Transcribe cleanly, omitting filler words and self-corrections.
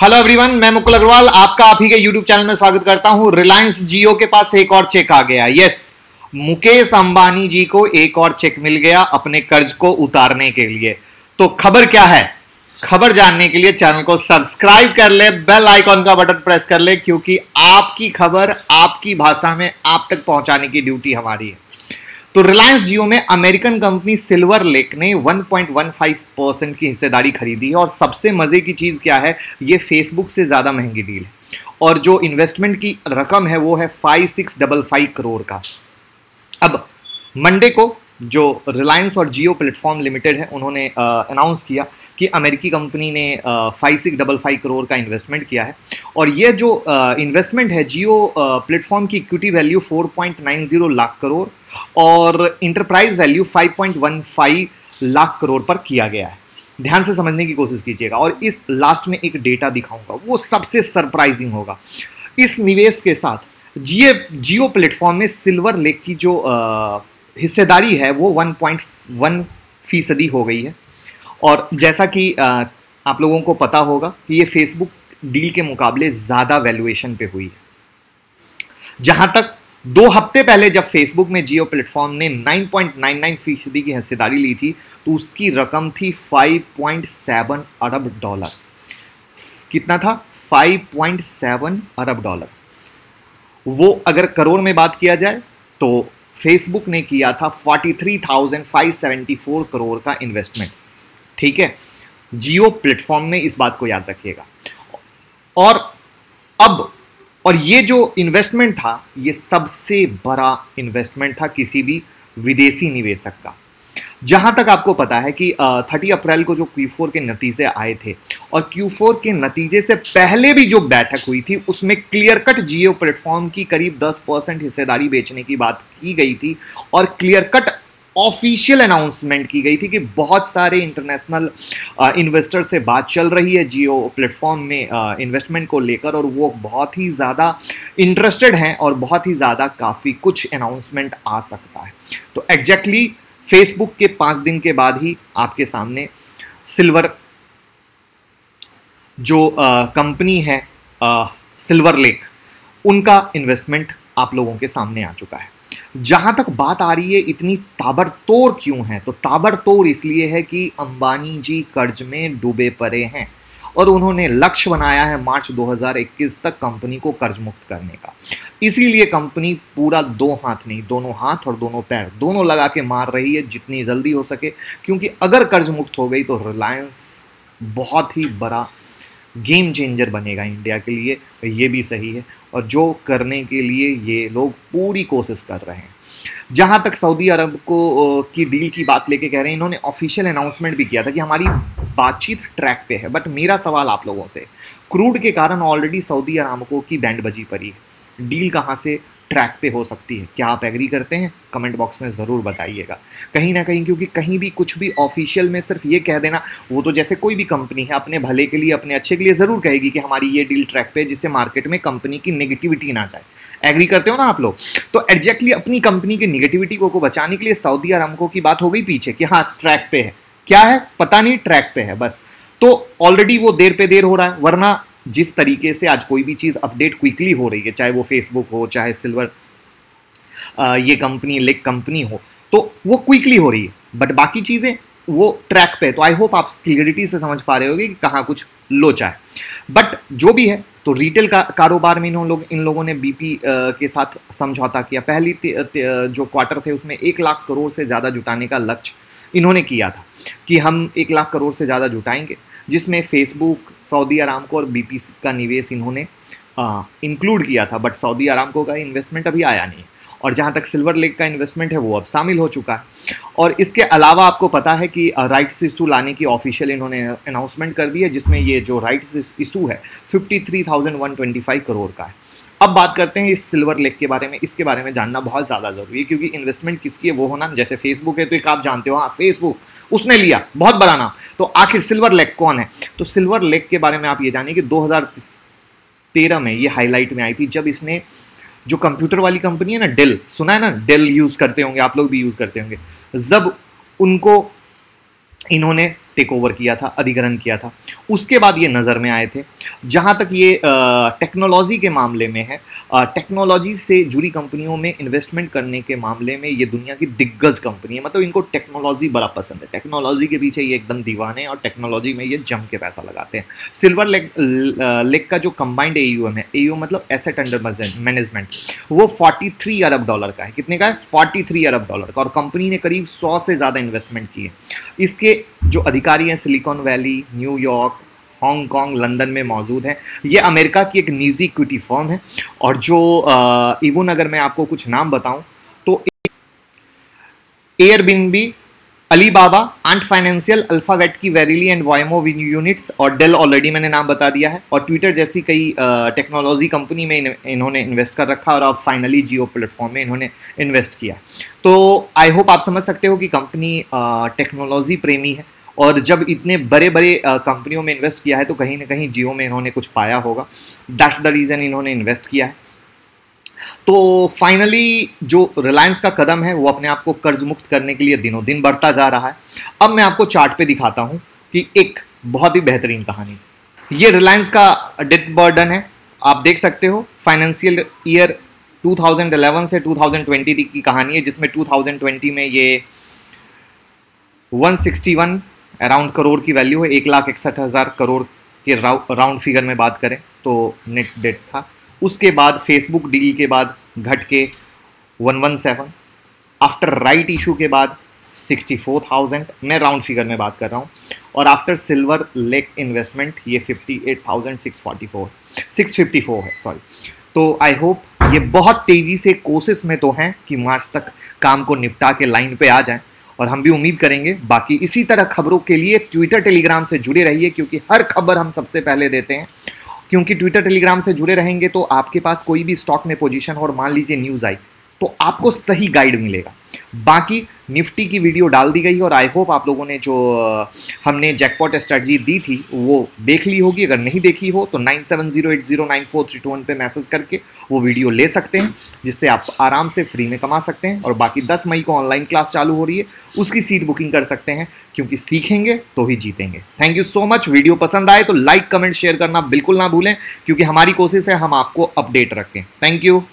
Hello everyone, मैं मुकुल अग्रवाल आपका आप ही के यूट्यूब चैनल में स्वागत करता हूं। रिलायंस जियो के पास एक और चेक आ गया। यस, मुकेश अंबानी जी को एक और चेक मिल गया अपने कर्ज को उतारने के लिए। तो खबर क्या है? खबर जानने के लिए चैनल को सब्सक्राइब कर ले, बेल आइकॉन का बटन प्रेस कर ले, क्योंकि आपकी खबर आपकी भाषा में आप तक पहुंचाने की ड्यूटी हमारी है। तो रिलायंस जियो में अमेरिकन कंपनी सिल्वर लेक ने 1.15% की हिस्सेदारी खरीदी है। और सबसे मजे की चीज क्या है, ये फेसबुक से ज्यादा महंगी डील है। और जो इन्वेस्टमेंट की रकम है वो है 5655 करोड़ का। अब मंडे को जो रिलायंस और जियो प्लेटफॉर्म लिमिटेड है, उन्होंने अनाउंस किया कि अमेरिकी कंपनी ने 5655 करोड़ का इन्वेस्टमेंट किया है। और ये जो इन्वेस्टमेंट है, जियो प्लेटफॉर्म की इक्विटी वैल्यू 4.90 लाख करोड़ और इंटरप्राइज वैल्यू 5.15 लाख करोड़ पर किया गया है। ध्यान से समझने की कोशिश कीजिएगा। और इस लास्ट में एक डेटा दिखाऊंगा, वो सबसे सरप्राइजिंग होगा। इस निवेश के साथ जियो प्लेटफॉर्म में सिल्वर लेक की जो हिस्सेदारी है वो 1.1% हो गई है। और जैसा कि आप लोगों को पता होगा कि ये फेसबुक डील के मुकाबले ज़्यादा वैल्यूएशन पे हुई है। जहां तक 2 हफ्ते पहले जब फेसबुक में जियो प्लेटफॉर्म ने 9.99% की हिस्सेदारी ली थी, तो उसकी रकम थी 5.7 अरब डॉलर। कितना था? 5.7 अरब डॉलर। वो अगर करोड़ में बात किया जाए तो फेसबुक ने किया था 43,574 करोड़ का इन्वेस्टमेंट। ठीक है, जियो प्लेटफॉर्म में, इस बात को याद रखिएगा। और ये जो इन्वेस्टमेंट था, ये सबसे बड़ा इन्वेस्टमेंट था किसी भी विदेशी निवेशक का। जहां तक आपको पता है कि 30 अप्रैल को जो Q4 के नतीजे आए थे, और Q4 के नतीजे से पहले भी जो बैठक हुई थी, उसमें क्लियर कट जियो प्लेटफॉर्म की करीब 10% हिस्सेदारी बेचने की बात की गई थी। और क्लियर कट ऑफिशियल अनाउंसमेंट की गई थी कि बहुत सारे इंटरनेशनल इन्वेस्टर से बात चल रही है जियो प्लेटफॉर्म में इन्वेस्टमेंट को लेकर, और वो बहुत ही ज़्यादा इंटरेस्टेड हैं और बहुत ही ज़्यादा काफ़ी कुछ अनाउंसमेंट आ सकता है। तो एग्जैक्टली फेसबुक के 5 दिन के बाद ही आपके सामने सिल्वर जो कंपनी है सिल्वर लेक, उनका इन्वेस्टमेंट आप लोगों के सामने आ चुका है। जहां तक बात आ रही है इतनी ताबड़तोड़ क्यों है, तो ताबड़तोड़ इसलिए है कि अंबानी जी कर्ज में डूबे पड़े हैं और उन्होंने लक्ष्य बनाया है मार्च 2021 तक कंपनी को कर्ज मुक्त करने का। इसीलिए कंपनी पूरा 2 हाथ नहीं, दोनों हाथ और दोनों पैर दोनों लगा के मार रही है जितनी जल्दी हो सके, क्योंकि अगर कर्ज मुक्त हो गई तो रिलायंस बहुत ही बड़ा गेम चेंजर बनेगा इंडिया के लिए। ये भी सही है, और जो करने के लिए ये लोग पूरी कोशिश कर रहे हैं। जहां तक सऊदी अरब को की डील की बात लेके कह रहे हैं, इन्होंने ऑफिशियल अनाउंसमेंट भी किया था कि हमारी बातचीत ट्रैक पे है। बट मेरा सवाल आप लोगों से, क्रूड के कारण ऑलरेडी सऊदी अरामको की बैंड बजी पड़ी है, डील कहां से ट्रैक पे हो सकती है? क्या आप एग्री करते हैं? कमेंट बॉक्स में ज़रूर बताइएगा। कहीं ना कहीं, क्योंकि कहीं भी कुछ भी ऑफिशियल में सिर्फ ये कह देना, वो तो जैसे कोई भी कंपनी है अपने भले के लिए, अपने अच्छे के लिए ज़रूर कहेगी कि हमारी ये डील ट्रैक पे, जिससे मार्केट में कंपनी की नेगेटिविटी ना जाए। एग्री करते हो ना आप लोग? तो एग्जैक्टली अपनी कंपनी की नेगेटिविटी को बचाने के लिए सऊदी अरामको की बात हो गई पीछे कि हाँ ट्रैक पे है। क्या है पता नहीं, ट्रैक पे है बस। तो ऑलरेडी वो देर पे देर हो रहा है, वरना जिस तरीके से आज कोई भी चीज़ अपडेट क्विकली हो रही है, चाहे वो फेसबुक हो, चाहे सिल्वर ये कंपनी लेक कंपनी हो, तो वो क्विकली हो रही है। बट बाकी चीज़ें वो ट्रैक पे है। तो आई होप आप क्लियरिटी से समझ पा रहे होगे कि कहाँ कुछ लोचा है। बट जो भी है, तो रिटेल का कारोबार में इन लोगों ने BP के साथ समझौता किया। पहली जो क्वार्टर थे उसमें 1 लाख करोड़ से ज़्यादा जुटाने का लक्ष्य इन्होंने किया था कि हम 1 लाख करोड़ से ज़्यादा जुटाएंगे, जिसमें फेसबुक, सऊदी अरामको और BP का निवेश इन्होंने इंक्लूड किया था। बट सऊदी अरामको का इन्वेस्टमेंट अभी आया नहीं। और जहाँ तक सिल्वर लेक का इन्वेस्टमेंट है वो अब शामिल हो चुका है। और इसके अलावा आपको पता है कि राइट्स इशू लाने की ऑफिशियल इन्होंने अनाउंसमेंट कर दी है, जिसमें ये जो राइट्स इशू है 53,125 करोड़ का है। अब बात करते हैं इस सिल्वर लेक के बारे में। इसके बारे में जानना बहुत ज़्यादा ज़रूरी है, क्योंकि इन्वेस्टमेंट किसकी है वो होना, जैसे फेसबुक है तो एक आप जानते हो, हाँ फेसबुक उसने लिया, बहुत बड़ा नाम। तो आखिर सिल्वर लेक कौन है? तो सिल्वर लेक के बारे में आप ये जानिए कि 2013 में ये हाईलाइट में आई थी, जब इसने जो कंप्यूटर वाली कंपनी है ना, डेल, सुना है ना, डेल यूज़ करते होंगे आप लोग, भी यूज़ करते होंगे। जब उनको इन्होंने टेक ओवर किया था, अधिग्रहण किया था, उसके बाद ये नज़र में आए थे। जहाँ तक ये टेक्नोलॉजी के मामले में है, टेक्नोलॉजी से जुड़ी कंपनियों में इन्वेस्टमेंट करने के मामले में ये दुनिया की दिग्गज कंपनी है। मतलब इनको टेक्नोलॉजी बड़ा पसंद है, टेक्नोलॉजी के पीछे ये एकदम दीवाने हैं और टेक्नोलॉजी में ये जम के पैसा लगाते हैं। सिल्वर लेक का जो कंबाइंड AUM है, AUM मतलब एसेट अंडर मैनेजमेंट, वो 43 अरब डॉलर का है। कितने का है? 43 अरब डॉलर का। और कंपनी ने करीब 100 से ज़्यादा इन्वेस्टमेंट की है। इसके जो अधिकारी हैं silicon valley, New York, Hong Kong, London में मौजूद है। ये अमेरिका की एक निजी इक्विटी फर्म है। और जो इवन अगर मैं आपको कुछ नाम बताऊं तो Airbnb, Alibaba, Ant Financial, Alphabet की वेरिली एंड वायमो यूनिट्स, और डेल ऑलरेडी मैंने नाम बता दिया है, और ट्विटर जैसी कई टेक्नोलॉजी कंपनी में इन्होंने इन्वेस्ट कर रखा, और अब फाइनली जियो प्लेटफॉर्म में इन्होंने इन्वेस्ट किया। तो आई होप आप समझ सकते हो कि कंपनी टेक्नोलॉजी प्रेमी है, और जब इतने बड़े बड़े कंपनियों में इन्वेस्ट किया है तो कहीं ना कहीं जियो में इन्होंने कुछ पाया होगा। दैट्स द रीज़न इन्होंने इन्वेस्ट किया है। तो फाइनली जो रिलायंस का कदम है वो अपने आप को कर्ज मुक्त करने के लिए दिनों दिन बढ़ता जा रहा है। अब मैं आपको चार्ट पे दिखाता हूं कि एक बहुत ही बेहतरीन कहानी। ये रिलायंस का डेट बर्डन है, आप देख सकते हो। फाइनेंशियल ईयर 2011 से 2020 की कहानी है, जिसमें 2020 में ये 161 अराउंड करोड़ की वैल्यू है। 1,61,000 करोड़ के राउंड फिगर में बात करें तो नेट डेट था। उसके बाद फेसबुक डील के बाद घट के 117, आफ्टर राइट इशू के बाद 64,000, मैं राउंड फिगर में बात कर रहा हूँ, और आफ्टर सिल्वर लेक इन्वेस्टमेंट ये 654 है, सॉरी। तो आई होप ये बहुत तेज़ी से कोशिश में तो हैं कि मार्च तक काम को निपटा के लाइन पे आ जाएं, और हम भी उम्मीद करेंगे। बाकी इसी तरह खबरों के लिए ट्विटर टेलीग्राम से जुड़े रहिए, क्योंकि हर खबर हम सबसे पहले देते हैं। क्योंकि ट्विटर टेलीग्राम से जुड़े रहेंगे तो आपके पास कोई भी स्टॉक में पोजीशन हो और मान लीजिए न्यूज़ आई तो आपको सही गाइड मिलेगा। बाकी निफ्टी की वीडियो डाल दी गई और आई होप आप लोगों ने जो हमने जैकपॉट स्ट्रेटजी दी थी वो देख ली होगी। अगर नहीं देखी हो तो 9708094321 पे मैसेज करके वो वीडियो ले सकते हैं, जिससे आप आराम से फ्री में कमा सकते हैं। और बाकी 10 मई को ऑनलाइन क्लास चालू हो रही है, उसकी सीट बुकिंग कर सकते हैं, क्योंकि सीखेंगे तो ही जीतेंगे। Thank you so much. Video पसंद आए तो लाइक, कमेंट, शेयर करना बिल्कुल ना भूलें, क्योंकि हमारी कोशिश है हम आपको अपडेट रखें। Thank you.